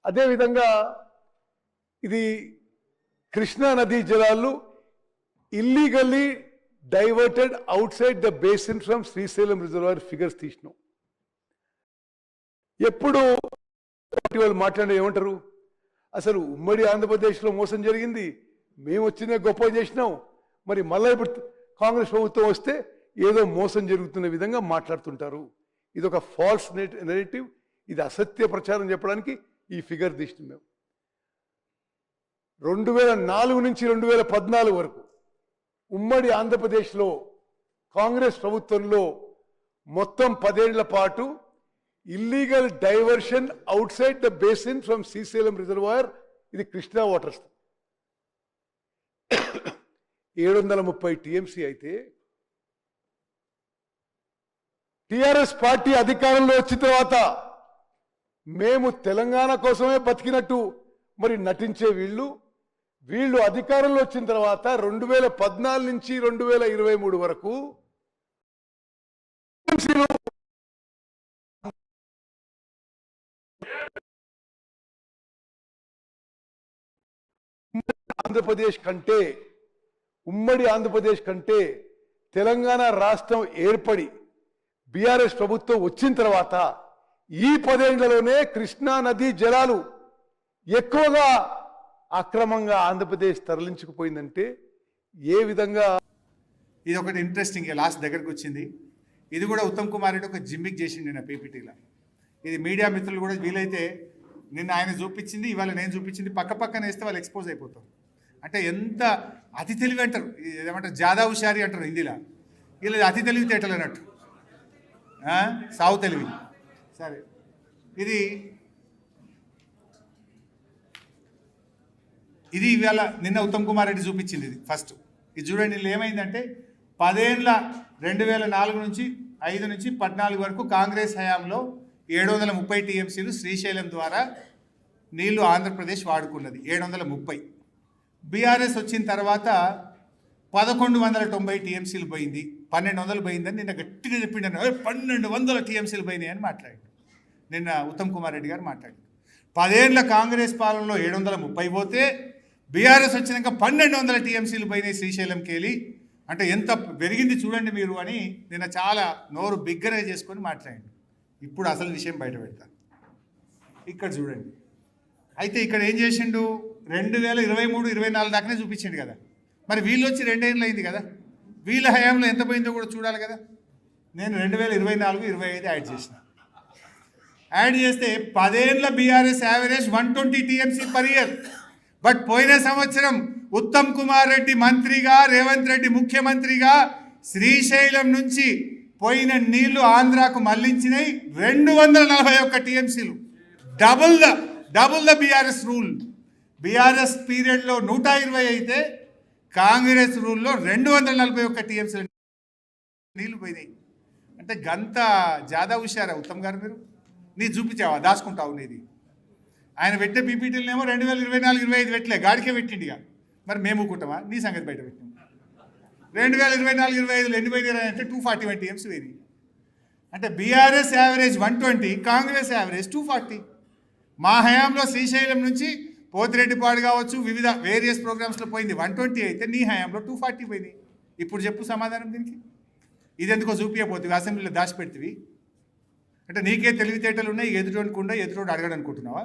అదేవిధంగా ఇది కృష్ణా నదీ జలాలు illegally diverted outside the basin from Srisailam reservoir figures తీసినాం. ఎప్పుడు వాళ్ళు మాట్లాడే ఏమంటారు, అసలు ఉమ్మడి ఆంధ్రప్రదేశ్లో మోసం జరిగింది, మేము వచ్చిన గొప్ప చేసినాం, మరి మళ్ళీ ఇప్పుడు కాంగ్రెస్ ప్రభుత్వం వస్తే ఏదో మోసం జరుగుతున్న విధంగా మాట్లాడుతుంటారు. ఇది ఒక ఫాల్స్ నెరేటివ్, ఇది అసత్య ప్రచారం చెప్పడానికి ఈ ఫిగర్ తీసినాం మేము. 2004 నుంచి 2014 వరకు ఉమ్మడి ఆంధ్రప్రదేశ్లో కాంగ్రెస్ ప్రభుత్వంలో మొత్తం 10 ఏళ్ల పాటు illegal diversion out side the basin from Srisailam reservoir, ఇది కృష్ణా వాటర్స్ 730 టీఎంసీ అయితే టిఆర్ఎస్ పార్టీ అధికారంలో వచ్చిన తర్వాత మేము తెలంగాణ కోసమే బతికినట్టు మరి నటించే వీళ్ళు అధికారంలో వచ్చిన తర్వాత 2014 నుంచి 2023 వరకు ఉమ్మడి ఆంధ్రప్రదేశ్ కంటే తెలంగాణ రాష్ట్రం ఏర్పడి బీఆర్ఎస్ ప్రభుత్వం వచ్చిన తర్వాత ఈ 10 ఏళ్లలోనే కృష్ణా నదీ జలాలు ఎక్కువగా అక్రమంగా ఆంధ్రప్రదేశ్ తరలించుకుపోయిందంటే ఏ విధంగా. ఇది ఒకటి ఇంట్రెస్టింగ్, లాస్ట్ దగ్గరకు వచ్చింది. ఇది కూడా ఉత్తమ్ కుమార్ రెడ్డి ఒక జిమ్మిక్ చేసిండు నిన్న పీపీటీలో. ఇది మీడియా మిత్రులు కూడా వీలైతే నిన్న ఆయన చూపించింది, ఇవాళ నేను చూపించింది పక్కన వేస్తే వాళ్ళు ఎక్స్పోజ్ అయిపోతారు. అంటే ఎంత అతి తెలివి అంటారు, ఏమంటారు జాదా హుషారి అంటారు హిందీలో, వీళ్ళు అతి తెలివితేటలు అన్నట్టు, సావు తెలివి. సరే, ఇది ఇవాళ నిన్న ఉత్తమ్ కుమార్ రెడ్డి చూపించింది. ఇది ఫస్ట్ ఇది చూడండి. వీళ్ళు ఏమైందంటే 10 ఏళ్ళ 2004 నుంచి 5 నుంచి 14 వరకు కాంగ్రెస్ హయాంలో 730 టీఎంసీలు శ్రీశైలం ద్వారా నీళ్లు ఆంధ్రప్రదేశ్ వాడుకున్నది, 730. బీఆర్ఎస్ వచ్చిన తర్వాత 1190 టీఎంసీలు పోయింది, 1200 పోయిందని నిన్న గట్టిగా చెప్పిండు. 1200 టీఎంసీలు పోయినాయి అని మాట్లాడాడు నిన్న ఉత్తమ్ కుమార్ రెడ్డి గారు మాట్లాడారు. 10 ఏళ్ళ కాంగ్రెస్ పాలనలో 730 పోతే బీఆర్ఎస్ వచ్చినాక 1200 టీఎంసీలు పోయినాయి శ్రీశైలంకి వెళ్ళి. అంటే ఎంత పెరిగింది చూడండి మీరు అని నిన్న చాలా నోరు బిగ్గరగా చేసుకొని మాట్లాడండి. ఇప్పుడు అసలు విషయం బయట పెడతాను. ఇక్కడ చూడండి. అయితే ఇక్కడ ఏం చేసిండు, 2023-24 దాకానే చూపించిండు కదా. మరి వీళ్ళు వచ్చి 2 ఏళ్ళు అయింది కదా, వీళ్ళ హయాంలో ఎంత పోయిందో కూడా చూడాలి కదా. నేను 2024-25 యాడ్ చేసిన. యాడ్ చేస్తే 10 ఏళ్ళ BRS average 120 TMC per year. But పోయిన సంవత్సరం ఉత్తమ్ కుమార్ రెడ్డి మంత్రిగా, రేవంత్ రెడ్డి ముఖ్యమంత్రిగా శ్రీశైలం నుంచి పోయిన నీళ్లు ఆంధ్రాకు మళ్లించినాయి 241 టీఎంసీలు. Double the BRS rule. BRS పీరియడ్లో 120 అయితే కాంగ్రెస్ రూల్లో 241 టీఎంసీలు నీళ్లు పోయినాయి. అంటే గంత జాదా హుషారా ఉత్తమ్ గారు? మీరు నీ చూపించావా, దాచుకుంటావు నీది? ఆయన పెట్టే పీపీటీలనేమో 2024-25 పెట్టలే, గాడికే పెట్టిండి. మరి మేము ఊకుంటామా? నీ సంగతి బయట పెట్టినాం. 2024-25 ఎన్ని పోయినాయి అంటే 241 టీఎంసీ పోయినాయి. అంటే బీఆర్ఎస్ యావరేజ్ 120, కాంగ్రెస్ యావరేజ్ 240. మా హయాంలో శ్రీశైలం నుంచి పోతిరెడ్డిపాడు కావచ్చు, వివిధ వేరియస్ ప్రోగ్రామ్స్లో పోయింది 120 అయితే నీ హయాంలో 240 పోయినాయి. ఇప్పుడు చెప్పు సమాధానం దీనికి. ఇది ఎందుకో చూపించబోతుంది, అసెంబ్లీలో దాచిపెడుతుంది. అంటే నీకే తెలివితేటలు ఉన్నాయి, ఎదుటోనుకుండా ఎదుటోడు అడగడు అనుకుంటున్నావా?